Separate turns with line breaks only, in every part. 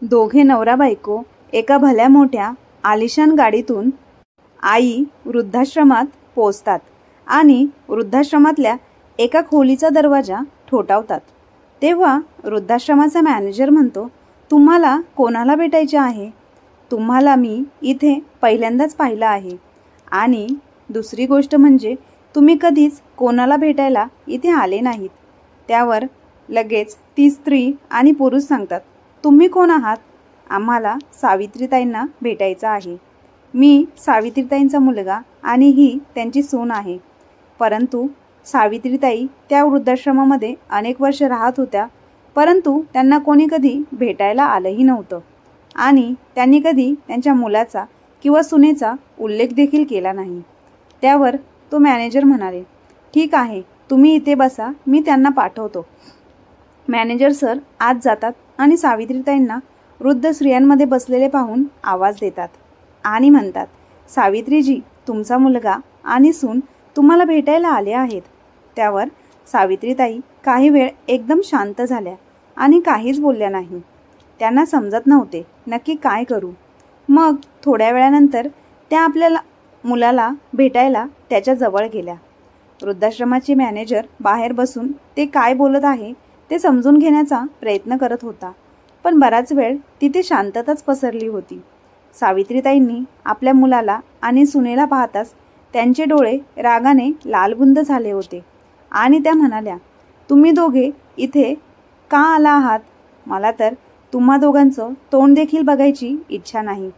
दोघे नवरा बायको एका भल्या मोठ्या आलिशान गाडीतून आई वृद्धाश्रमात पोहोचतात आणि वृद्धाश्रमातल्या एका खोलीचा दरवाजा ठोठावतात। तेव्हा वृद्धाश्रमाचा मॅनेजर म्हणतो, तुम्हाला कोणाला भेटायचे आहे? तुम्हाला मी इथे पहिल्यांदाच पाहिलं आहे आणि दुसरी गोष्ट म्हणजे तुम्ही कधीच कोणाला भेटायला इथे आले नाहीत। त्यावर लगेच ती स्त्री आणि पुरुष सांगतात, तुम्ही कोण आहात? आम्हाला सावित्रीताईंना भेटायचं आहे। मी सावित्रीताईंचा मुलगा आणि ही त्यांची सून आहे। परंतु सावित्रीताई त्या वृद्धाश्रमामध्ये अनेक वर्ष राहत होत्या, परंतु त्यांना कोणी कधी भेटायला आलंही नव्हतं आणि त्यांनी कधी त्यांच्या मुलाचा किंवा सुनेचा उल्लेख देखील केला नाही। त्यावर तो मॅनेजर म्हणाले, ठीक आहे, तुम्ही इथे बसा, मी त्यांना पाठवतो। मॅनेजर सर आत जातात आणि सावित्रीताईंना वृद्ध स्त्रियांमध्ये बसलेले पाहून आवाज देतात आणि म्हणतात, सावित्रीजी, तुमचा मुलगा आणि सून तुम्हाला भेटायला आले आहेत। त्यावर सावित्रीताई काही वेळ एकदम शांत झाल्या आणि काहीच बोलल्या नाही। त्यांना समजत नव्हते नक्की काय करू। मग थोड्या वेळानंतर त्या आपल्या मुलाला भेटायला त्याच्या जवळ गेल्या। वृद्धाश्रमाचे मॅनेजर बाहेर बसून ते काय बोलत आहे ते समजून घेण्याचा प्रयत्न करत होता, पण बराच वेळ तिथे शांतताच पसरली होती। सावित्रीताईंनी आपल्या मुलाला आणि सुनेला पाहताच त्यांचे डोळे रागाने लालबुंद झाले होते आणि त्या म्हणाल्या, तुम्ही दोघे इथे का आला आहात? मला तर तुम्हा दोघांचं तोंड देखील बघायची इच्छा नाही।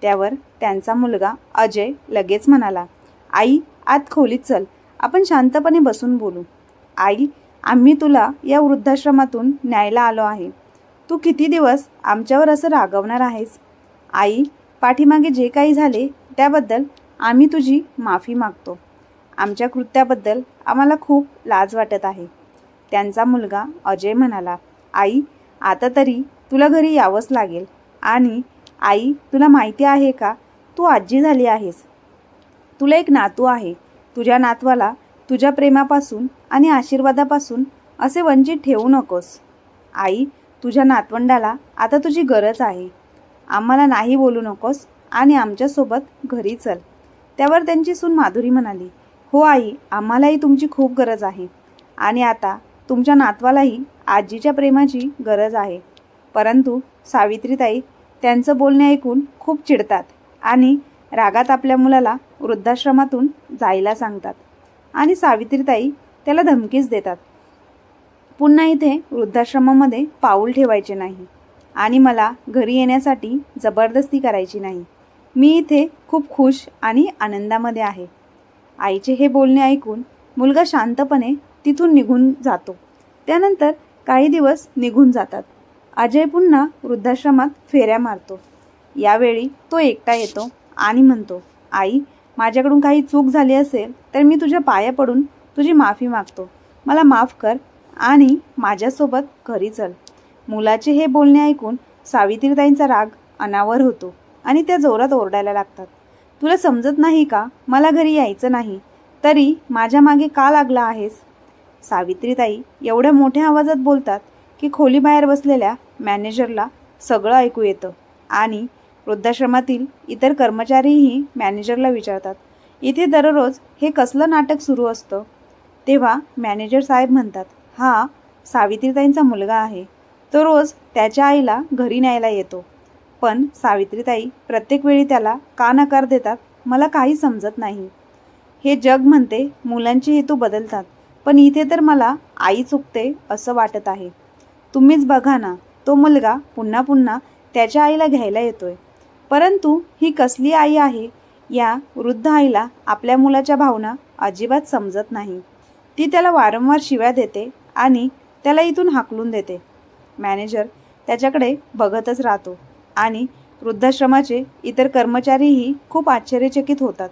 त्यावर त्यांचा मुलगा अजय लगेच म्हणाला, आई, आत खोलीत चल, आपण शांतपणे बसून बोलू। आई, आम्ही तुला या वृद्धाश्रमातून न्यायला आलो आहे। तू किती दिवस आमच्यावर असं रागवणार आहेस? आई, पाठीमागे जे काही झाले त्याबद्दल आम्ही तुझी माफी मागतो। आमच्या कृत्याबद्दल आम्हाला खूप लाज वाटत आहे। त्यांचा मुलगा अजय म्हणाला, आई, आता तरी तुला घरी यावंच लागेल आणि आई, तुला माहिती आहे का, तू आजी झाली आहेस। तुला एक नातू आहे। तुझ्या नातवाला तुझ्या प्रेमापासून आणि आशीर्वादापासून असे वंचित ठेवू नकोस। आई, तुझ्या नातवंडाला आता तुझी गरज आहे। आम्हाला नाही बोलू नकोस आणि आमच्यासोबत घरी चल। त्यावर त्यांची सून माधुरी म्हणाली, हो आई, आम्हालाही तुमची खूप गरज आहे आणि आता तुमच्या नातवालाही आजीच्या प्रेमाची गरज आहे। परंतु सावित्रीताई त्यांचं बोलणे ऐकून खूप चिडतात आणि रागात आपल्या मुलाला वृद्धाश्रमातून जायला सांगतात आणि सावित्रीताई त्याला धमकीच देतात, पुन्हा इथे वृद्धाश्रमामध्ये पाऊल ठेवायचे नाही आणि मला घरी येण्यासाठी जबरदस्ती करायची नाही। मी इथे खूप खुश आणि आनंदामध्ये आहे। आईचे हे बोलणे ऐकून मुलगा शांतपणे तिथून निघून जातो। त्यानंतर काही दिवस निघून जातात। अजय पुन्हा वृद्धाश्रमात फेऱ्या मारतो। यावेळी तो एकटा येतो आणि म्हणतो, आई, माझ्याकडून काही चूक झाली असेल तर मी तुझ्या पाया पडून तुझी माफी मागतो। मला माफ कर आणि माझ्यासोबत घरी चल। मुलाचे हे बोलणे ऐकून सावित्रीताईंचा राग अनावर होतो आणि त्या जोरात ओरडायला लागतात, तुला समजत नाही का, मला घरी यायचं नाही तरी माझ्या मागे का लागला आहेस? सावित्रीताई एवढ्या मोठ्या आवाजात बोलतात की खोलीबाहेर बसलेल्या मॅनेजरला सगळं ऐकू येतं आणि वृद्धाश्रमातील इतर कर्मचारीही मॅनेजरला विचारतात, इथे दररोज हे कसलं नाटक सुरू असतं? तेव्हा मॅनेजर साहेब म्हणतात, हा सावित्रीताईंचा मुलगा आहे। तो रोज त्याच्या आईला घरी न्यायला येतो, पण सावित्रीताई प्रत्येक वेळी त्याला का नकार देतात मला काही समजत नाही। हे जग म्हणते मुलांचे हेतू बदलतात, पण इथे तर मला आई चुकते असं वाटत आहे। तुम्हीच बघा ना, तो मुलगा पुन्हा पुन्हा त्याच्या आईला घ्यायला येतोय, परंतु ही कसली आई आहे? या वृद्ध आईला आपल्या मुलाच्या भावना अजिबात समजत नाही। ती त्याला वारंवार शिव्या देते आणि त्याला इथून हाकलून देते। मॅनेजर त्याच्याकडे बघतच राहतो आणि वृद्धाश्रमाचे इतर कर्मचारीही खूप आश्चर्यचकित होतात।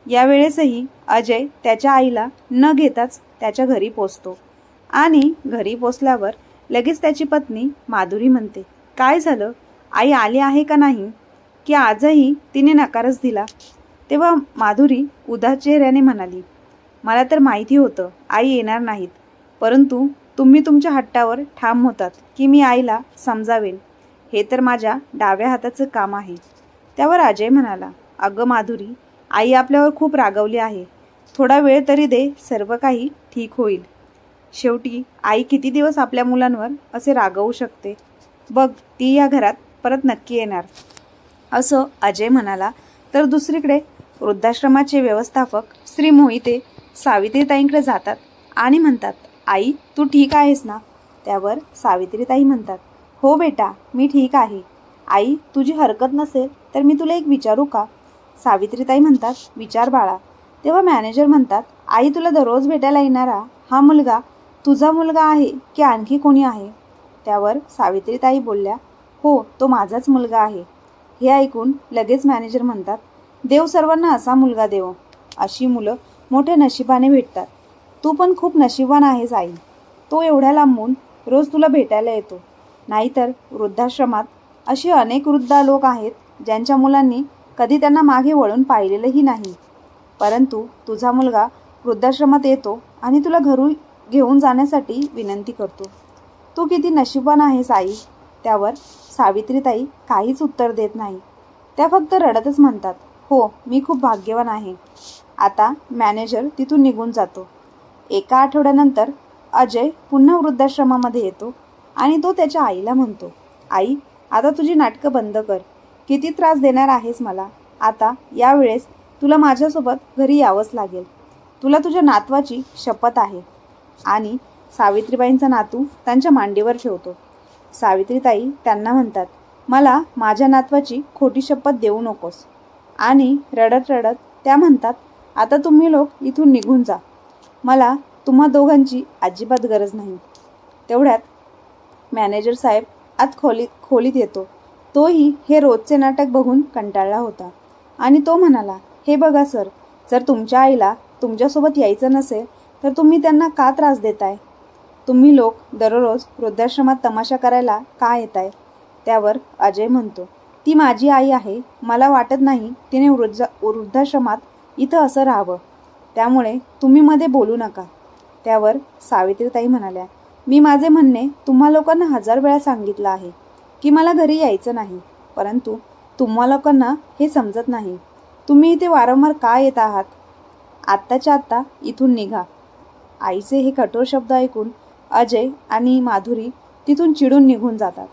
यावेळेसही अजय त्याच्या आईला न घेताच त्याच्या घरी पोचतो आणि घरी पोचल्यावर लगेच त्याची पत्नी माधुरी म्हणते, काय झालं? आई आली आहे का नाही? की आजही तिने नकारच दिला? तेव्हा माधुरी उदास चेहऱ्याने म्हणाली, मला तर माहिती होतं आई येणार नाहीत, परंतु तुम्ही तुमच्या हट्टावर ठाम होतात की मी आईला समजावेन। हे तर माझ्या डाव्या हाताचं काम आहे. त्यावर अजय म्हणाला, अगं माधुरी, आई आपल्यावर खूप रागवली आहे. थोडा वेळ तरी दे, सर्व काही ठीक होईल. शेवटी आई किती दिवस आपल्या मुलांवर असे रागवू शकते. बघ, ती या घरात परत नक्की येणार, असं अजय म्हणाला. तर दुसरीकडे वृद्धाश्रमाचे व्यवस्थापक श्री मोहिते सावित्रीताईंकडे जातात आणि म्हणतात, आई तू ठीक आहेस ना? त्यावर सावित्रीताई म्हणतात, हो बेटा, मी ठीक आहे. आई तुझी हरकत नसेल तर मी तुला एक विचारू का? सावित्रीताई म्हणतात, विचार बाळा. तेव्हा मॅनेजर म्हणतात, आई तुला दररोज भेटायला येणारा हा मुलगा तुझा मुलगा आहे की आणखी कोणी आहे? त्यावर सावित्रीताई बोलल्या, हो, तो माझाच मुलगा आहे. हे ऐकून लगेच मॅनेजर म्हणतात, देव सर्वांना असा मुलगा देव. अशी मुलं मोठ्या नशिबाने भेटतात. तू पण खूप नशीबवान आहेस आई. तो एवढ्या लांबून रोज तुला भेटायला येतो. नाहीतर वृद्धाश्रमात अशी अनेक वृद्ध लोक आहेत ज्यांच्या मुलांनी कधी त्यांना मागे वळून पाहिलेलंही नाही. परंतु तुझा मुलगा वृद्धाश्रमात येतो आणि तुला घरी घेऊन जाण्यासाठी विनंती करतो. तू किती नशीबवान आहेस आई. त्यावर सावित्रीताई काहीच उत्तर देत नाही. त्या फक्त रडतच म्हणतात, हो, मी खूप भाग्यवान आहे. आता मॅनेजर तिथून निघून जातो. एका आठवड्यानंतर अजय पुन्हा वृद्धाश्रमामध्ये येतो आणि तो त्याच्या आईला म्हणतो, आई आता तुझी नाटकं बंद कर. किती त्रास देणार आहेस मला. आता यावेळेस तुला माझ्यासोबत घरी यावंच लागेल. तुला तुझ्या नातवाची शपथ आहे. आणि सावित्रीबाईंचा नातू त्यांच्या मांडीवर ठेवतो. सावित्रीताई त्यांना म्हणतात, मला माझ्या नातवाची खोटी शपथ देऊ नकोस. आणि रडत रडत त्या म्हणतात, आता तुम्ही लोक इथून निघून जा. मला तुम्हा दोघांची अजिबात गरज नाही. तेवढ्यात मॅनेजर साहेब आत खोलीत येतो. तोही हे रोजचे नाटक बघून कंटाळला होता आणि तो म्हणाला, हे बघा सर, जर तुमच्या आईला तुमच्यासोबत यायचं नसेल तर तुम्ही त्यांना का त्रास देताय? तुम्ही लोक दररोज वृद्धाश्रमात तमाशा करायला का येताय? त्यावर अजय म्हणतो, ती माझी आई आहे. मला वाटत नाही तिने वृद्धाश्रमात इथं असं राहावं. त्यामुळे तुम्ही मध्ये बोलू नका. त्यावर सावित्रीताई म्हणाल्या, मी माझे म्हणणे तुम्हा लोकांना 1000 वेळा सांगितलं आहे की मला घरी यायचं नाही. परंतु तुम्हा लोकांना हे समजत नाही. तुम्ही इथे वारंवार का येत आहात? आत्ताच्या आत्ता इथून निघा. आईचे हे कठोर शब्द ऐकून अजय आणि माधुरी तिथून चिडून निघून जातात.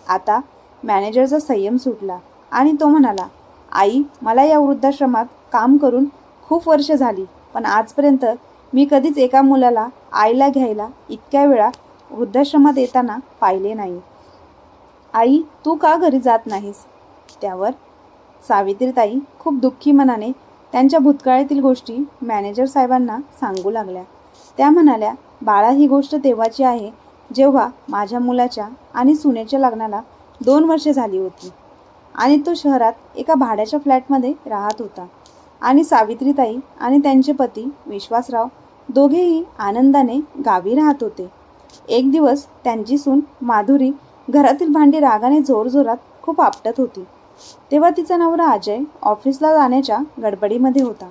आता मॅनेजरचा संयम सुटला आणि तो म्हणाला, आई मला या वृद्धाश्रमात काम करून खूप वर्ष झाली, पण आजपर्यंत मी कधीच एका मुलाला आईला घ्यायला इतक्या वेळा वृद्धाश्रमात येताना पाहिले नाही. आई तू का घरी जात नाहीस? त्यावर सावित्रीताई खूप दुःखी मनाने त्यांच्या भूतकाळातील गोष्टी मॅनेजर साहेबांना सांगू लागल्या. त्या म्हणाल्या, बाळा, ही गोष्ट तेव्हाची आहे जेव्हा माझ्या मुलाच्या आणि सुनेच्या लग्नाला 2 वर्षे झाली होती आणि तो शहरात एका भाड्याच्या फ्लॅटमध्ये राहत होता. आणि सावित्रीताई आणि त्यांचे पती विश्वासराव दोघेही आनंदाने गावी राहत होते. एक दिवस त्यांची सून माधुरी घरातील भांडी रागाने जोरजोरात खूप आपटत होती. तेव्हा तिचा नवरा अजय ऑफिसला जाण्याच्या गडबडीमध्ये होता.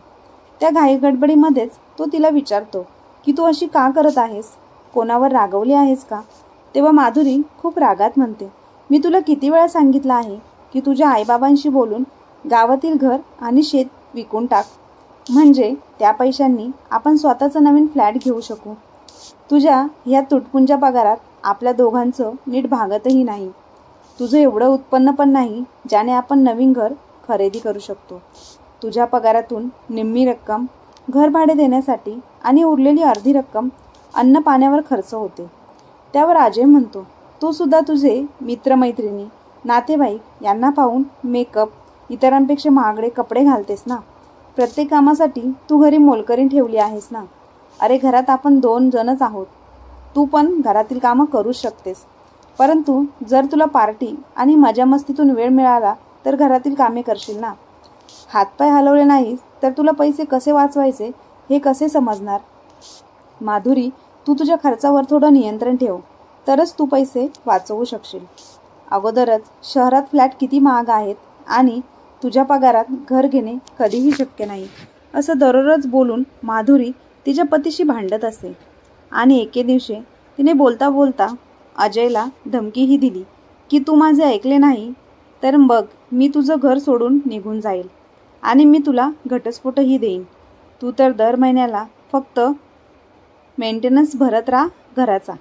त्या घाई गडबडीमध्येच तो तिला विचारतो की तू अशी का करत आहेस? कोणावर रागवली आहेस का? तेव्हा माधुरी खूप रागात म्हणते, मी तुला किती वेळा सांगितलं आहे की तुझ्या आईबाबांशी बोलून गावातील घर आणि शेत विकून टाक, म्हणजे त्या पैशांनी आपण स्वतःचा नवीन फ्लॅट घेऊ शकू. तुझ्या ह्या तुटपुंच्या पगारात आपल्या दोघांचं नीट भागतही नाही. तुझं एवढं उत्पन्न पण नाही ज्याने आपण नवीन घर खरेदी करू शकतो. तुझ्या पगारातून निम्मी रक्कम घर भाडे देण्यासाठी आणि उरलेली अर्धी रक्कम अन्न पाण्यावर खर्च होते. त्यावर अजय म्हणतो, तू सुद्धा तुझे मित्रमैत्रिणी, नातेवाईक यांना पाहून मेकअप, इतरांपेक्षा महागडे कपडे घालतेस ना. प्रत्येक कामासाठी तू घरी मोलकरीण ठेवली आहेस ना. अरे घरात आपण 2 जणच आहोत. तू पण घरातील कामं करू शकतेस. परंतु जर तुला पार्टी आणि मजामस्तीतून वेळ मिळाला तर घरातील कामे करशील ना. हातपाय हलवले नाहीस तर तुला पैसे कसे वाचवायचे हे कसे समजणार? माधुरी, तू तुझ्या खर्चावर थोडं नियंत्रण ठेव, तरच तू पैसे वाचवू शकशील. अगोदरच शहरात फ्लॅट किती महाग आहेत आणि तुझ्या पगारात घर घेणे कधीही शक्य नाही, असं दररोज बोलून माधुरी तिच्या पतीशी भांडत असे. आणि एके दिवशी तिने बोलता बोलता अजयला धमकीही दिली की तू माझे ऐकले नाही तर बघ मी तुझं घर सोडून निघून जाईल आणि मी तुला घटस्फोटही देईन. तू तर दर महिन्याला फक्त मेंटेनन्स भरत राहा घराचा.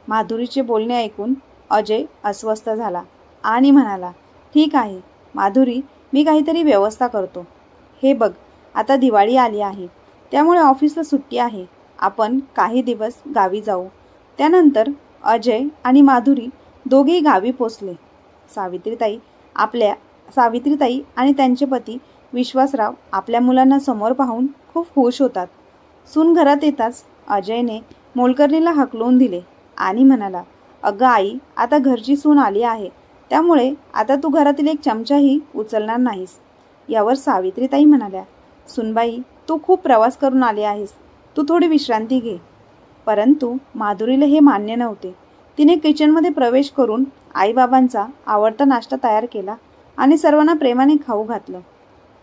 माधुरीचे बोलणे ऐकून अजय अस्वस्थ झाला आणि म्हणाला, ठीक आहे माधुरी, मी काहीतरी व्यवस्था करतो. हे बघ, आता दिवाळी आली आहे, त्यामुळे ऑफिसला सुट्टी आहे. आपण काही दिवस गावी जाऊ. त्यानंतर अजय आणि माधुरी दोघेही गावी पोचले. सावित्रीताई आणि त्यांचे पती विश्वासराव आपल्या मुलांना समोर पाहून खूप खुश होतात. सून घरात येताच अजयने मोलकरणीला हाकलून दिले आणि म्हणाला, अगं आई, आता घरची सून आली आहे, त्यामुळे आता तू घरातील एक चमचाही उचलणार नाहीस. यावर सावित्रीताई म्हणाल्या, सुनबाई, तू खूप प्रवास करून आली आहेस, तू थोडी विश्रांती घे. परंतु माधुरीला हे मान्य नव्हते. तिने किचनमध्ये प्रवेश करून आईबाबांचा आवडता नाश्ता तयार केला आणि सर्वांना प्रेमाने खाऊ घातलं.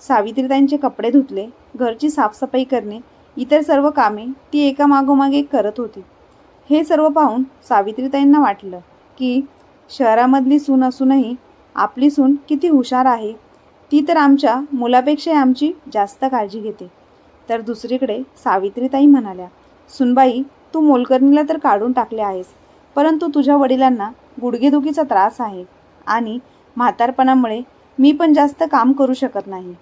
सावित्रीताईंचे कपडे धुतले, घरची साफसफाई करणे, इतर सर्व कामे ती एकामागोमाग एक करत होती. हे सर्व पाहून सावित्रीताईंना वाटलं की शहरामधली सून असूनही आपली सून किती हुशार आहे. ती तर आमच्या मुलापेक्षा आमची जास्त काळजी घेते. तर दुसरीकडे सावित्रीताई म्हणाल्या, सुनबाई, तू मोलकरणीला तर काढून टाकले आहेस, परंतु तुझ्या वडिलांना गुडघेदुखीचा त्रास आहे आणि म्हातारपणामुळे मी पण जास्त काम करू शकत नाही.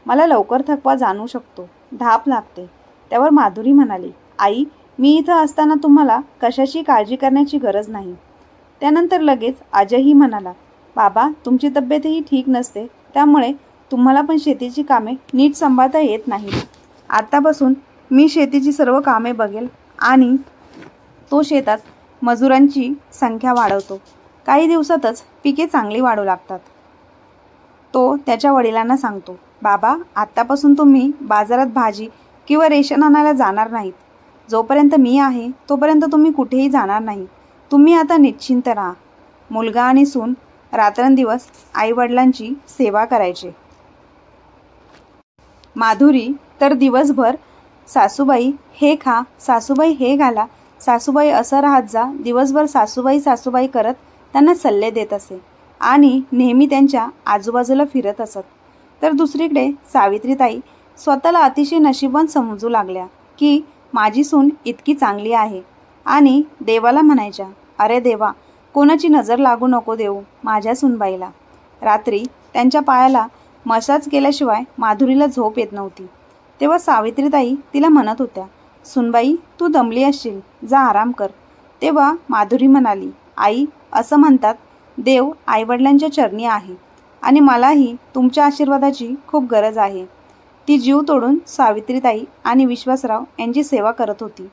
मला लवकर थकवा जाणवू शकतो, धाप लागते. त्यावर माधुरी म्हणाली, आई, मी इथं असताना तुम्हाला कशाची काळजी करण्याची गरज नाही. त्यानंतर लगेच अजयही म्हणाला, बाबा, तुमची तब्येतही ठीक नसते, त्यामुळे तुम्हाला पण शेतीची कामे नीट सांभाळता येत नाहीत. आतापासून मी शेतीची सर्व कामे बघेल आणि तो शेतात मजुरांची संख्या वाढवतो. काही दिवसातच पिके चांगली वाढू लागतात. तो त्याच्या वडिलांना सांगतो, बाबा, आत्तापासून तुम्ही बाजारात भाजी किंवा रेशन आणायला जाणार नाहीत. जोपर्यंत मी आहे तोपर्यंत तुम्ही कुठेही जाणार नाही. तुम्ही आता निश्चिंत राहा. मुलगा आणि सून रात्रंदिवस आईवडिलांची सेवा करायचे. माधुरी तर दिवसभर सासूबाई हे खा, सासूबाई हे घाला, सासूबाई असं राहत जा, दिवसभर सासूबाई करत त्यांना सल्ले देत असे आणि नेहमी त्यांच्या आजूबाजूला फिरत असत. तर दुसरीकडे सावित्रीताई स्वतःला अतिशय नशीबवान समजू लागल्या की माझी सून इतकी चांगली आहे आणि देवाला म्हणायच्या, अरे देवा, कोणाची नजर लागू नको देऊ माझ्या सूनबाईला. रात्री त्यांच्या पायाला मसाज केल्याशिवाय माधुरीला झोप येत नव्हती. तेव्हा सावित्रीताई तिला म्हणत होत्या, सुनबाई, तू दमली असशील, जा आराम कर. तेव्हा माधुरी म्हणाली, आई, असं म्हणतात देव आईवडिलांच्या चरणी आहे आणि मलाही तुमच्या आशीर्वादाची खूप गरज आहे. ती जीव तोडून सावित्रीताई आणि विश्वासराव यांची सेवा करत होती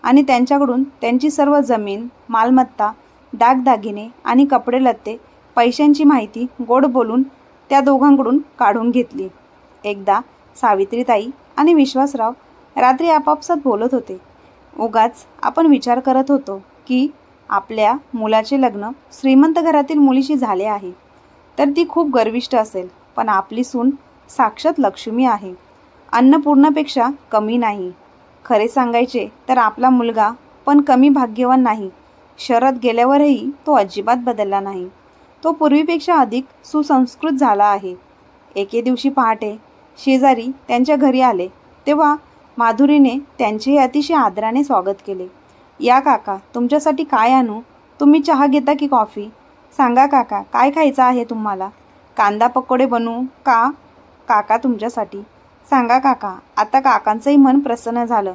आणि त्यांच्याकडून त्यांची सर्व जमीन, मालमत्ता, दागदागिने आणि कपडे लत्ते, पैशांची माहिती गोड बोलून त्या दोघांकडून काढून घेतली. एकदा सावित्रीताई आणि विश्वासराव रात्री आपापसात बोलत होते. उगाच आपण विचार करत होतो की आपल्या मुलाचे लग्न श्रीमंत घरातील मुलीशी झाले आहे तर ती खूप गर्विष्ठ असेल, पण आपली सून साक्षात लक्ष्मी आहे, अन्नपूर्णापेक्षा कमी नाही. खरे सांगायचे तर आपला मुलगा पण कमी भाग्यवान नाही. शहरात गेल्यावरही तो अजिबात बदलला नाही. तो पूर्वीपेक्षा अधिक सुसंस्कृत झाला आहे. एके दिवशी पहाटे शेजारी त्यांच्या घरी आले तेव्हा माधुरीने त्यांचेही अतिशय आदराने स्वागत केले. या काका, तुमच्यासाठी काय आणू? तुम्ही चहा घेता की कॉफी? सांगा काका, काय खायचं आहे तुम्हाला? कांदा पकोडे बनवू का काका तुमच्यासाठी? सांगा काका. आता काकांचंही मन प्रसन्न झालं.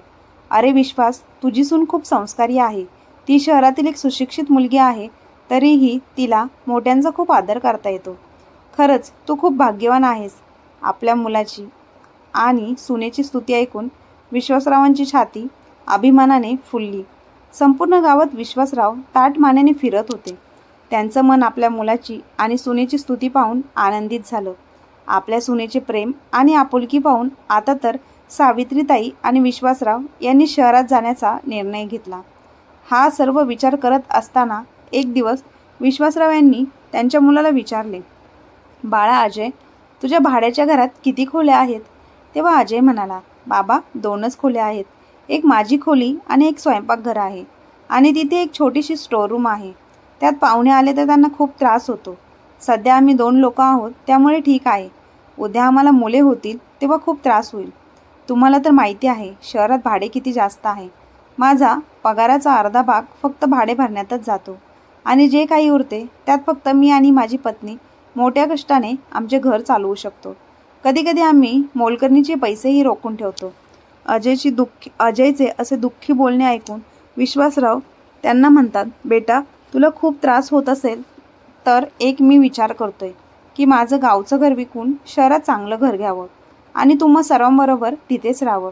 अरे विश्वास, तुझी सून खूप संस्कारी आहे. ती शहरातील एक सुशिक्षित मुलगी आहे, तरीही तिला मोठ्यांचा खूप आदर करता येतो. खरंच तू खूप भाग्यवान आहेस. आपल्या मुलाची आणि सुनेची स्तुती ऐकून विश्वासरावांची छाती अभिमानाने फुलली. संपूर्ण गावात विश्वासराव ताठ मानेने फिरत होते. त्यांचं मन आपल्या मुलाची आणि सुनेची स्तुती पाहून आनंदित झालं. आपल्या सुनेचे प्रेम आणि आपुलकी पाहून आता तर सावित्रीताई आणि विश्वासराव यांनी शहरात जाण्याचा निर्णय घेतला. हा सर्व विचार करत असताना एक दिवस विश्वासराव यांनी त्यांच्या मुलाला विचारले, बाळा अजय, तुझ्या भाड्याच्या घरात किती खोल्या आहेत? तेव्हा अजय म्हणाला, बाबा, 2च खोल्या आहेत. एक माझी खोली आणि एक स्वयंपाकघर आहे आणि तिथे एक छोटीशी स्टोर रूम आहे. त्यात पाहुणे आले तर त्यांना खूप त्रास होतो. सध्या आम्ही 2 लोक आहोत, त्यामुळे ठीक आहे. उद्या आम्हाला मुले होतील तेव्हा खूप त्रास होईल. तुम्हाला तर माहिती आहे शहरात भाडे किती जास्त आहे. माझा पगाराचा अर्धा भाग फक्त भाडे भरण्यातच जातो आणि जे काही उरते त्यात फक्त मी आणि माझी पत्नी मोठ्या कष्टाने आमचे घर चालवू शकतो. कधी कधी आम्ही मोलकरणीचे पैसेही रोखून ठेवतो. अजयचे असे दुःखी बोलणे ऐकून विश्वासराव त्यांना म्हणतात, बेटा तुला खूप त्रास होत असेल तर एक मी विचार करतोय की माझं गावचं घर विकून शहरात चांगलं घर घ्यावं आणि तुम्हा सर्वांबरोबर तिथेच राहावं.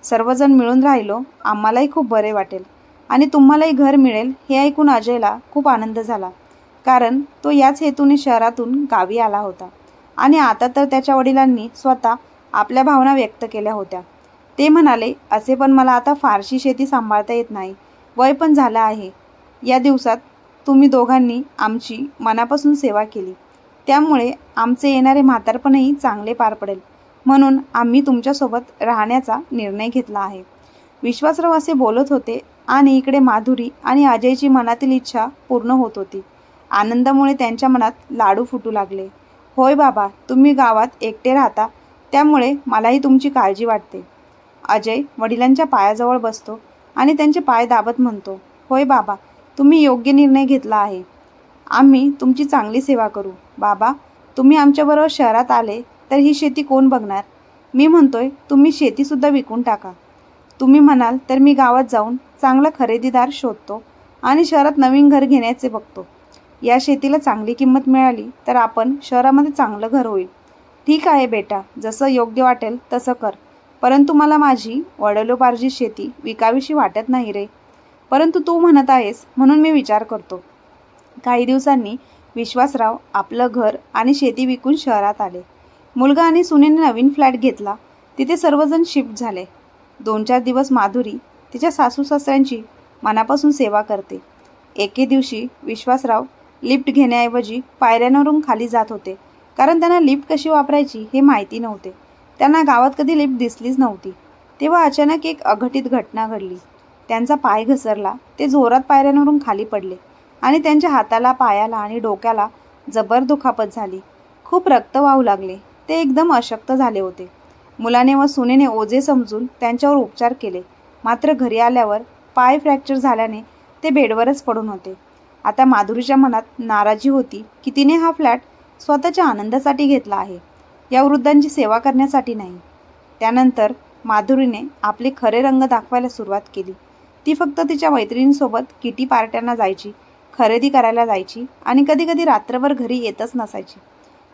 सर्वजण मिळून राहिलो आम्हालाही खूप बरे वाटेल आणि तुम्हालाही घर मिळेल. हे ऐकून अजयला खूप आनंद झाला, कारण तो याच हेतूने शहरातून गावी आला होता आणि आता तर त्याच्या वडिलांनी स्वतः आपल्या भावना व्यक्त केल्या होत्या. ते म्हणाले, असे पण मला आता फारशी शेती सांभाळता येत नाही, वय पण झालं आहे. या दिवसात तुम्ही दोघांनी आमची मनापासून सेवा केली, त्यामुळे आमचे येणारे म्हातारपणही चांगले पार पडेल, म्हणून आम्ही तुमच्यासोबत राहण्याचा निर्णय घेतला आहे. विश्वासराव असे बोलत होते आणि इकडे माधुरी आणि अजयची मनातील इच्छा पूर्ण होत होती. आनंदामुळे त्यांच्या मनात लाडू फुटू लागले. होय बाबा, तुम्ही गावात एकटे राहता, त्यामुळे मलाही तुमची काळजी वाटते. अजय वडिलांच्या पायाजवळ बसतो आणि त्यांचे पाय दाबत म्हणतो, होय बाबा, तुम्ही योग्य निर्णय घेतला आहे. आम्ही तुमची चांगली सेवा करू. बाबा, तुम्ही आमच्याबरोबर शहरात आले तर ही शेती कोण बघणार? मी म्हणतोय तुम्ही शेतीसुद्धा विकून टाका. तुम्ही म्हणाल तर मी गावात जाऊन चांगला खरेदीदार शोधतो आणि शहरात नवीन घर घेण्याचे बघतो. या शेतीला चांगली किंमत मिळाली तर आपण शहरामध्ये चांगलं घर होईल. ठीक आहे बेटा, जसं योग्य वाटेल तसं कर, परंतु मला माझी वडिलोपार्जित शेती विकावीशी वाटत नाही रे. परंतु तू म्हणत आहेस म्हणून मी विचार करतो. काही दिवसांनी विश्वासराव आपलं घर आणि शेती विकून शहरात आले. मुलगा आणि सुनेने नवीन फ्लॅट घेतला. तिथे सर्वजण शिफ्ट झाले. 2-4 दिवस माधुरी तिच्या सासू सासऱ्यांची मनापासून सेवा करते. एके दिवशी विश्वासराव लिफ्ट घेण्याऐवजी पायऱ्यांवरून खाली जात होते, कारण त्यांना लिफ्ट कशी वापरायची हे माहिती नव्हते. त्यांना गावात कधी लिफ्ट दिसलीच नव्हती. तेव्हा अचानक एक अघटित घटना घडली. त्यांचा पाय घसरला. ते जोरात पायऱ्यांवरून खाली पडले आणि त्यांच्या हाताला, पायाला आणि डोक्याला जबर दुखापत झाली. खूप रक्त वाहू लागले. ते एकदम अशक्त झाले होते. मुलाने व सुनेने ओझे समजून त्यांच्यावर उपचार केले, मात्र घरी आल्यावर पाय फ्रॅक्चर झाल्याने ते बेडवरच पडून होते. आता माधुरीच्या मनात नाराजी होती की तिने हा फ्लॅट स्वतःच्या आनंदासाठी घेतला आहे, या वृद्धांची सेवा करण्यासाठी नाही. त्यानंतर माधुरीने आपले खरे रंग दाखवायला सुरुवात केली. ती फक्त तिच्या मैत्रिणींसोबत किटी पार्ट्यांना जायची, खरेदी करायला जायची आणि कधीकधी रात्रभर घरी येतच नसायची.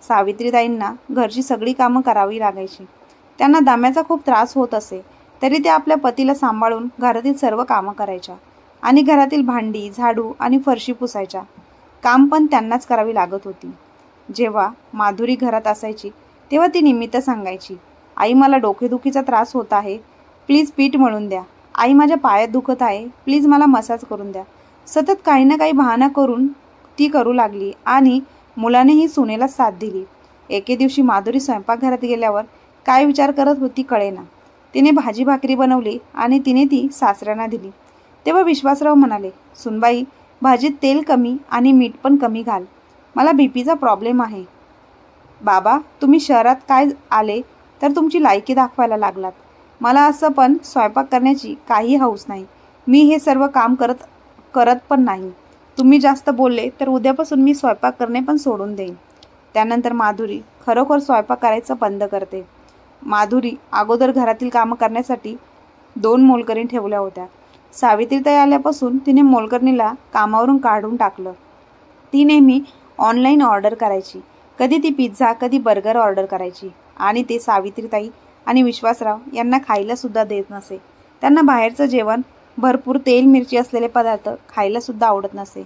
सावित्रीताईंना घरची सगळी कामं करावी लागायची. त्यांना दम्याचा खूप त्रास होत असे, तरी त्या आपल्या पतीला सांभाळून घरातील सर्व कामं करायच्या आणि घरातील भांडी, झाडू आणि फरशी पुसायच्या. काम पण त्यांनाच करावी लागत होती. जेव्हा माधुरी घरात असायची तेव्हा ती निमित्त सांगायची, आई मला डोकेदुखीचा त्रास होत आहे, प्लीज पीठ मळून द्या. आई माझ्या पायात दुखत आहे, प्लीज मला मसाज करून द्या. सतत काही ना काही बहाणा करून ती करू लागली आणि मुलानेही सुनेला साथ दिली. एके दिवशी माधुरी स्वयंपाकघरात गेल्यावर काय विचार करत होती कळेना. तिने भाजी भाकरी बनवली आणि तिने ती सासऱ्यांना दिली. तेव्हा विश्वासराव म्हणाले, सुनबाई, भाजीत तेल कमी आणि मीठ पण कमी घाल, मला बीपीचा प्रॉब्लेम आहे. बाबा, तुम्ही शहरात काय आले तर तुमची लायकी दाखवायला लागलात. मला असं पण स्वयंपाक करण्याची काही हौस नाही. मी हे सर्व काम करत पण नाही. तुम्ही जास्त बोलले तर उद्यापासून मी स्वयंपाक करणे पण सोडून देईन. त्यानंतर माधुरी खरोखर स्वयंपाक करायचं बंद करते. माधुरी अगोदर घरातील कामं करण्यासाठी 2 मोलकरीण ठेवल्या होत्या. सावित्रीताई आल्यापासून तिने मोलकरणीला कामावरून काढून टाकलं. ती नेहमी ऑनलाईन ऑर्डर करायची. कधी ती पिझ्झा, कधी बर्गर ऑर्डर करायची आणि ते सावित्रीताई आणि विश्वासराव यांना खायला सुद्धा देत नसे. त्यांना बाहेरचं जेवण, भरपूर तेल मिरची असलेले पदार्थ खायला सुद्धा आवडत नसे.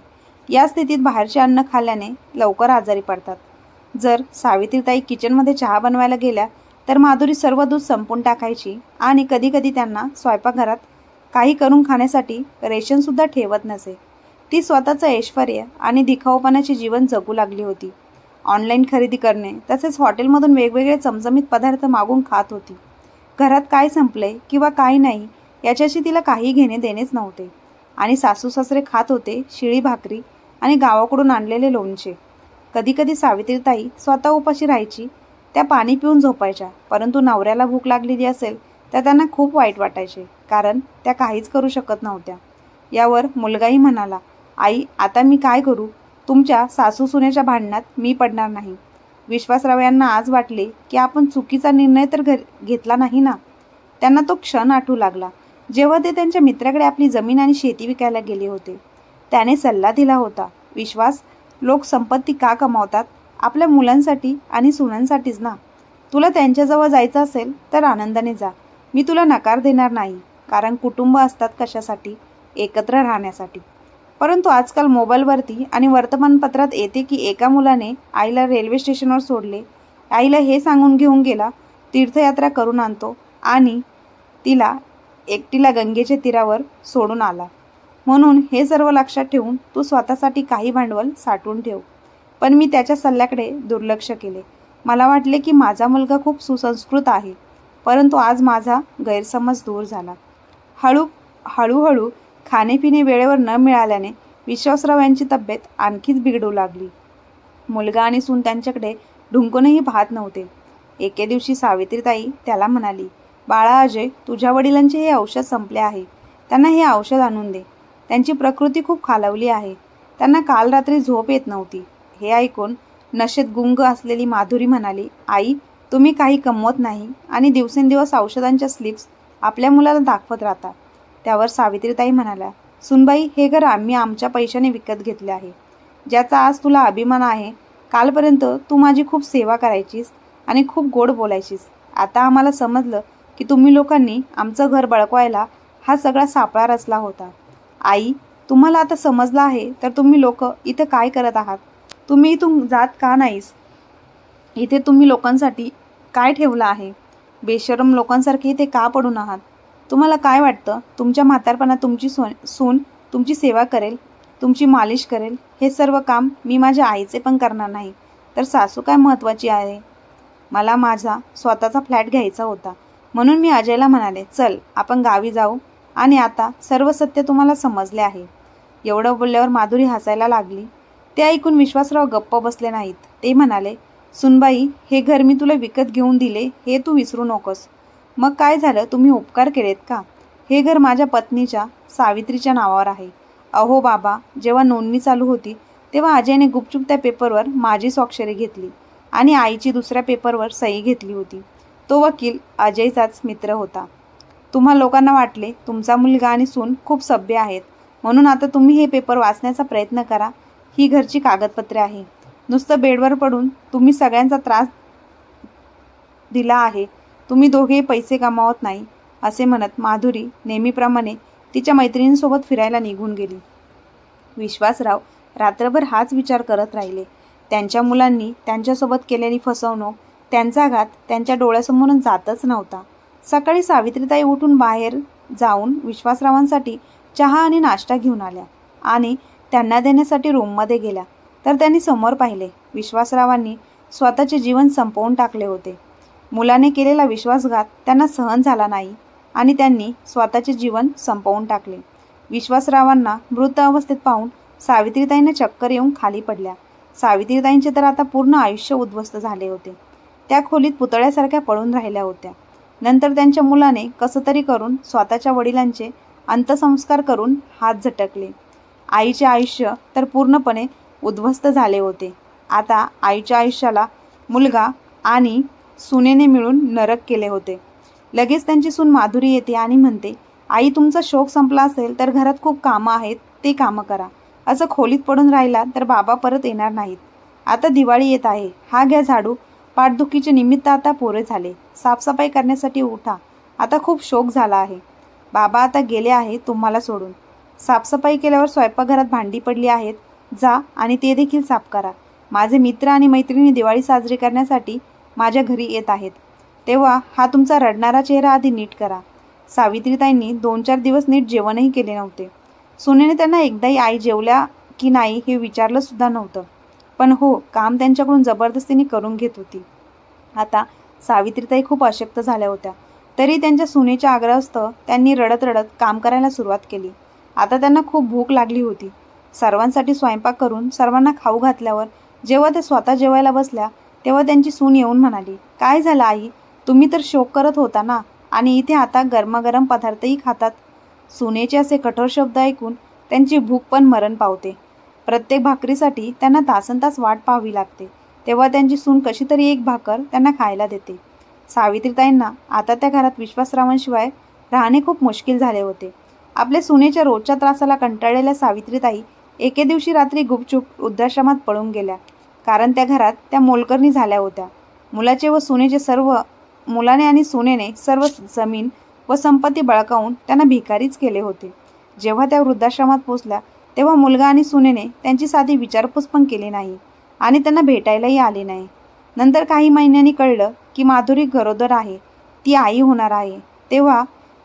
या स्थितीत बाहेरचे अन्न खाल्ल्याने लवकर आजारी पडतात. जर सावित्रीताई किचनमध्ये चहा बनवायला गेल्या तर माधुरी सर्व दूध संपून टाकायची आणि कधीकधी त्यांना स्वयंपाकघरात काही करून खाण्यासाठी रेशनसुद्धा ठेवत नसे. ती स्वतःचं ऐश्वर्य आणि दिखाऊपणाचे जीवन जगू लागली होती. ऑनलाईन खरेदी करणे तसेच हॉटेलमधून वेगवेगळे चमचमीत पदार्थ मागून खात होती. घरात काय संपले किंवा काय नाही याच्याशी तिला काही घेणे देणेच नव्हते आणि सासू सासरे खात होते शिळी भाकरी आणि गावाकडून आणलेले लोणचे. कधीकधी सावित्रीताई स्वतः उपाशी राहायची. त्या पाणी पिऊन झोपायच्या, परंतु नवऱ्याला भूक लागलेली असेल तर त्यांना खूप वाईट वाटायचे, कारण त्या काहीच करू शकत नव्हत्या. यावर मुलगाही म्हणाला, आई आता मी काय करू? तुमच्या सासू सुनेच्या भांडणात मी पडणार नाही. विश्वासराव यांना आज वाटले की आपण चुकीचा निर्णय तर घेतला नाही ना. त्यांना तो क्षण आठवू लागला जेव्हा ते त्यांच्या मित्राकडे आपली जमीन आणि शेती विकायला गेले होते. त्याने सल्ला दिला होता, विश्वास, लोक संपत्ती का कमावतात? आपल्या मुलांसाठी आणि सुनांसाठीच ना. तुला त्यांच्याजवळ जायचं असेल तर आनंदाने जा. मी तुला नकार देणार नाही, कारण कुटुंब असतात कशासाठी? एकत्र राहण्यासाठी. परंतु आजकाल मोबाईलवरती आणि वर्तमानपत्रात येते की एका मुलाने आईला रेल्वे स्टेशनवर सोडले, आईला हे सांगून घेऊन गेला तीर्थयात्रा करून आणतो आणि तिला एकटीला गंगेच्या तीरावर सोडून आला. म्हणून हे सर्व लक्षात ठेवून तू स्वतःसाठी काही भांडवल साठवून ठेव. पण मी त्याच्या सल्ल्याकडे दुर्लक्ष केले. मला वाटले की माझा मुलगा खूप सुसंस्कृत आहे, परंतु आज माझा गैरसमज दूर झाला. हळूहळू खाणेपिणे वेळेवर न मिळाल्याने विश्वासराव यांची तब्येत आणखीच बिघडू लागली. मुलगा आणि सून त्यांच्याकडे ढुंकूनही पाहत नव्हते. एके दिवशी सावित्रीताई त्याला म्हणाली, बाळा अजय, तुझ्या वडिलांचे हे औषध संपले आहे. त्यांना हे औषध आणून दे. त्यांची प्रकृती खूप खालावली आहे. त्यांना काल रात्री झोप येत नव्हती. हे ऐकून नशेत गुंग असलेली माधुरी म्हणाली, आई, तुम्ही काही कमवत नाही आणि दिवसेंदिवस औषधांच्या स्लिप्स आपल्या मुलाला दाखवत राहता. त्यावर सावित्रीताई म्हणाल्या, सुनबाई, हे घर आम्ही आमच्या पैशाने विकत घेतले आहे, ज्याचा आज तुला अभिमान आहे. कालपर्यंत तू माझी खूप सेवा करायचीस आणि खूप गोड बोलायचीस. आता आम्हाला समजलं की तुम्ही लोकांनी आमचं घर बळकवायला हा सगळा सापळा रचला होता. आई, तुम्हाला आता समजलं आहे तर तुम्ही लोक इथं काय करत आहात? तुम्ही इथून जात का नाहीस? इथे तुम्ही लोकांसाठी काय ठेवलं आहे? बेशरम लोकांसारखे इथे का पडून आहात? तुम्हाला काय वाटतं, तुमच्या म्हातारपणात तुमची सून तुमची सेवा करेल, तुमची मालिश करेल? हे सर्व काम मी माझ्या आईचे पण करणार नाही, तर सासू काय महत्त्वाची आहे? मला माझा स्वतःचा फ्लॅट घ्यायचा होता, म्हणून मी अजयला म्हणाले, चल आपण गावी जाऊ. आणि आता सर्व सत्य तुम्हाला समजले आहे. एवढं बोलल्यावर माधुरी हसायला लागली. ते ऐकून विश्वासराव गप्प बसले नाहीत. ते म्हणाले, सुनबाई, हे घर मी तुला विकत घेऊन दिले हे तू विसरू नकोस. मग काय झालं, तुम्ही उपकार केलेत का? हे घर माझ्या पत्नीच्या सावित्रीच्या नावावर आहे. अहो बाबा, जेव्हा नोंदणी चालू होती तेव्हा अजयने गुपचूप त्या पेपरवर माझी स्वाक्षरी घेतली आणि आईची दुसऱ्या पेपरवर सही घेतली होती. तो वकील अजयचाच मित्र होता. तुम्हा लोकांना वाटले तुमचा मुलगा आणि सून खूप सभ्य आहेत, म्हणून आता तुम्ही हे पेपर वाचण्याचा प्रयत्न करा. ही घरची कागदपत्रे आहे. नुसतं बेडवर पडून तुम्ही सगळ्यांचा त्रास दिला आहे. तुम्ही दोघे पैसे कमावत नाही, असे म्हणत माधुरी नेहमीप्रमाणे तिच्या मैत्रिणींसोबत फिरायला निघून गेली. विश्वासराव रात्रभर हाच विचार करत राहिले. त्यांच्या मुलांनी त्यांच्यासोबत केलेली फसवणूक, त्यांचा घात त्यांच्या डोळ्यासमोरून जातच नव्हता. सकाळी सावित्रीताई उठून बाहेर जाऊन विश्वासरावांसाठी चहा आणि नाश्ता घेऊन आल्या आणि त्यांना देण्यासाठी रूममध्ये गेल्या. तर त्यांनी समोर पाहिले, विश्वासरावांनी स्वतःचे जीवन संपवून टाकले होते. मुलाने केलेला विश्वासघात त्यांना सहन झाला नाही आणि त्यांनी स्वतःचे जीवन संपवून टाकले. विश्वासरावांना मृत अवस्थेत पाहून सावित्रीताईंना चक्कर येऊन खाली पडल्या. सावित्रीताईंचे तर आता पूर्ण आयुष्य उद्ध्वस्त झाले होते. त्या खोलीत पुतळ्यासारख्या पडून राहिल्या होत्या. नंतर त्यांच्या मुलाने कसं तरी करून स्वतःच्या वडिलांचे अंत्यसंस्कार करून हात झटकले. आईचे आयुष्य तर पूर्णपणे उद्ध्वस्त झाले होते. आता आईच्या आयुष्याला मुलगा आणि सुनेने मिळून नरक केले होते. लगेच त्यांची सून माधुरी येते आणि म्हणते, आई, तुमचा शोक संपला असेल तर घरात खूप कामं आहेत, ते कामं करा. असं खोलीत पडून राहिला तर बाबा परत येणार नाहीत. आता दिवाळी येत आहे, हा घ्या झाडू. पाठदुखीचे निमित्त आता पुरे झाले. साफसफाई करण्यासाठी उठा. आता खूप शोक झाला आहे. बाबा आता गेले आहे तुम्हाला सोडून. साफसफाई केल्यावर स्वयंपाकघरात भांडी पडली आहेत, जा आणि ते देखील साफ करा. माझे मित्र आणि मैत्रिणी दिवाळी साजरी करण्यासाठी माझ्या घरी येत आहेत, तेव्हा हा तुमचा रडणारा चेहरा आधी नीट करा. सावित्रीताईंनी 2-4 दिवस नीट जेवणही केले नव्हते. सुनेने त्यांना एकदाही आई जेवल्या की नाही हे विचारलं सुद्धा नव्हतं. पण हो, काम त्यांच्याकडून जबरदस्तीने करून घेत होती. आता सावित्रीताई खूप अशक्त झाल्या होत्या, तरी त्यांच्या सुनेच्या आग्रहास्तव त्यांनी रडत रडत काम करायला सुरुवात केली. आता त्यांना खूप भूक लागली होती. सर्वांसाठी स्वयंपाक करून सर्वांना खाऊ घातल्यावर जेव्हा ते स्वतः जेवायला बसल्या तेव्हा त्यांची सून येऊन म्हणाली, काय झालं आई, तुम्ही तर शोक करत होता ना, आणि इथे आता गरमागरम पदार्थही खातात. सुनेचे असे कठोर शब्द ऐकून त्यांची भूक पण मरण पावते. प्रत्येक भाकरीसाठी त्यांना तासनतास वाट पाहावी लागते. तेव्हा त्यांची सून कशी तरी एक भाकर त्यांना खायला देते. सावित्रीताईंना आता त्या घरात विश्वासरावांशिवाय राहणे खूप मुश्किल झाले होते. आपल्या सुनेच्या रोजच्या त्रासाला कंटाळलेल्या सावित्रीताई एके दिवशी रात्री गुपचूप वृद्धाश्रमात पळून गेल्या. कारण त्या घरात त्या मोलकरणी झाल्या होत्या. मुलाने आणि सुनेने सर्व जमीन व संपत्ती बळकावून त्यांना भिकारीच केले होते. जेव्हा त्या वृद्धाश्रमात पोचल्या तेव्हा मुलगा आणि सुनेने त्यांची साधी विचारपूस पण केली नाही आणि त्यांना भेटायलाही आले नाही. नंतर काही महिन्यांनी कळलं की माधुरी गरोदर आहे, ती आई होणार आहे. तेव्हा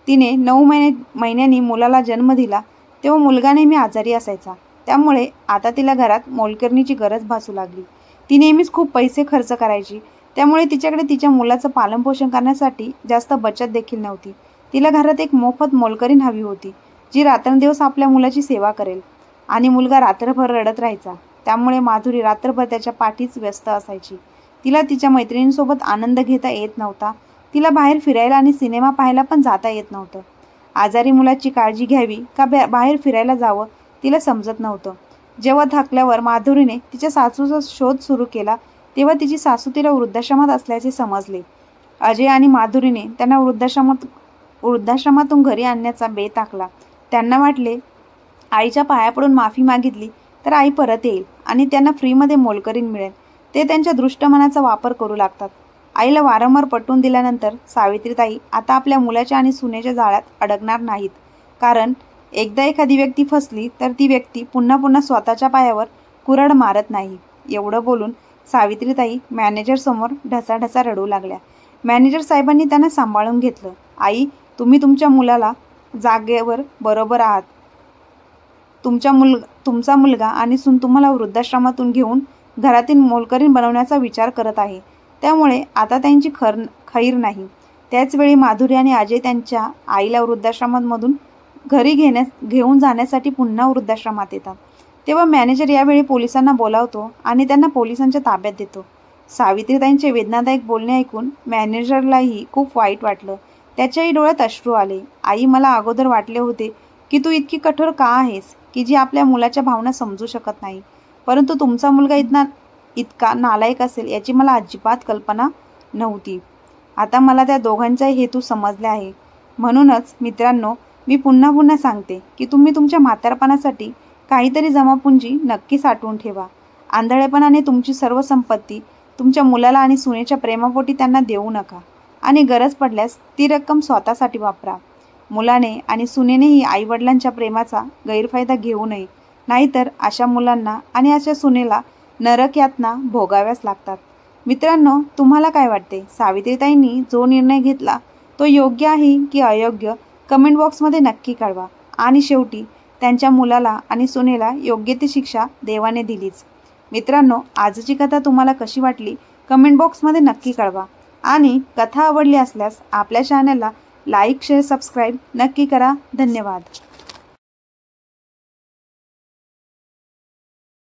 तिने 9 महिन्यांनी मुलाला जन्म दिला. तेव्हा मुलगा नेहमी आजारी असायचा. त्यामुळे आता तिला घरात मोलकरणीची गरज भासू लागली. ती नेहमीच खूप पैसे खर्च करायची. त्यामुळे तिच्याकडे तिच्या मुलाचं पालनपोषण करण्यासाठी जास्त बचत देखील नव्हती. तिला घरात एक मोफत मोलकरीण हवी होती, जी रात्रंदिवस आपल्या मुलाची सेवा करेल. आणि मुलगा रात्रभर रडत राहायचा. त्यामुळे माधुरी रात्रभर त्याच्या पाठीच व्यस्त असायची. तिला तिच्या मैत्रिणींसोबत आनंद घेता येत नव्हता. तिला बाहेर फिरायला आणि सिनेमा पाहायला पण जाता येत नव्हतं. आजारी मुलाची काळजी घ्यावी का बाहेर फिरायला जावं तिला समजत नव्हतं. जेव्हा थकल्यावर माधुरीने तिच्या सासूचा शोध सुरू केला तेव्हा तिची सासू तिला वृद्धाश्रमात असल्याचे समजले. अजय आणि माधुरीने त्यांना वृद्धाश्रमातून घरी आणण्याचा बेत आखला. त्यांना वाटले आईच्या पाया पडून माफी मागितली तर आई परत येईल आणि त्यांना फ्रीमध्ये मोलकरीण मिळेल. ते त्यांच्या दृष्ट मनाचा वापर करू लागतात. आईला वारंवार पटवून दिल्यानंतर सावित्रीताई आता आपल्या मुलाच्या आणि सुनेच्या जाळ्यात अडकणार नाहीत. कारण एकदा एखादी व्यक्ती फसली तर ती व्यक्ती पुन्हा पुन्हा स्वतःच्या पायावर कुऱ्हाड मारत नाही. एवढं बोलून सावित्रीताई मॅनेजर समोर ढसाढसा रडू लागल्या. मॅनेजर साहेबांनी त्यांना सांभाळून घेतलं. आई, तुम्ही तुमच्या मुलाला जागेवर बरोबर आहात. तुमचा मुलगा आणि सून तुम्हाला वृद्धाश्रमातून घेऊन घरातील मोलकरीण बनवण्याचा विचार करत आहे. त्यामुळे आता त्यांची खैर नाही. त्याचवेळी माधुरी आणि अजय त्यांच्या आईला वृद्धाश्रमामधून घरी घेऊन जाण्यासाठी पुन्हा वृद्धाश्रमात येतात. तेव्हा मॅनेजर यावेळी पोलिसांना बोलावतो आणि त्यांना पोलिसांच्या ताब्यात देतो. सावित्रीताईंचे वेदनादायक बोलणे ऐकून मॅनेजरलाही खूप वाईट वाटलं. त्याच्याही डोळ्यात अश्रू आले. आई, मला अगोदर वाटले होते की तू इतकी कठोर का आहेस की जी आपल्या मुलाच्या भावना समजू शकत नाही. परंतु तुमचा मुलगा इतका नालायक असेल याची मला अजिबात कल्पना नव्हती. आता मला त्या दोघांचाही हेतू समजले आहे. म्हणूनच मित्रांनो, मी पुन्हा पुन्हा सांगते की तुम्ही तुमच्या म्हातारपणासाठी काहीतरी जमापुंजी नक्की साठवून ठेवा. आंधळेपणाने तुमची सर्व संपत्ती तुमच्या मुलाला आणि सुनेच्या प्रेमापोटी त्यांना देऊ नका आणि गरज पडल्यास ती रक्कम स्वतःसाठी वापरा. मुलाने आणि सुनेनेही आईवडिलांच्या प्रेमाचा गैरफायदा घेऊ नये. नाहीतर अशा मुलांना आणि अशा सुनेला नरक यातना भोगाव्याच लागतात. मित्रांनो, तुम्हाला काय वाटते? सावित्रीताईंनी जो निर्णय घेतला तो योग्य आहे की अयोग्य कमेंट बॉक्समध्ये नक्की कळवा. आणि शेवटी त्यांच्या मुलाला आणि सुनेला योग्य ती शिक्षा देवाने दिलीच. मित्रांनो, आजची कथा तुम्हाला कशी वाटली कमेंट बॉक्समध्ये नक्की कळवा. आणि कथा आवडली असल्यास आपल्या चॅनलला लाईक, शेअर, सबस्क्राईब नक्की करा. धन्यवाद.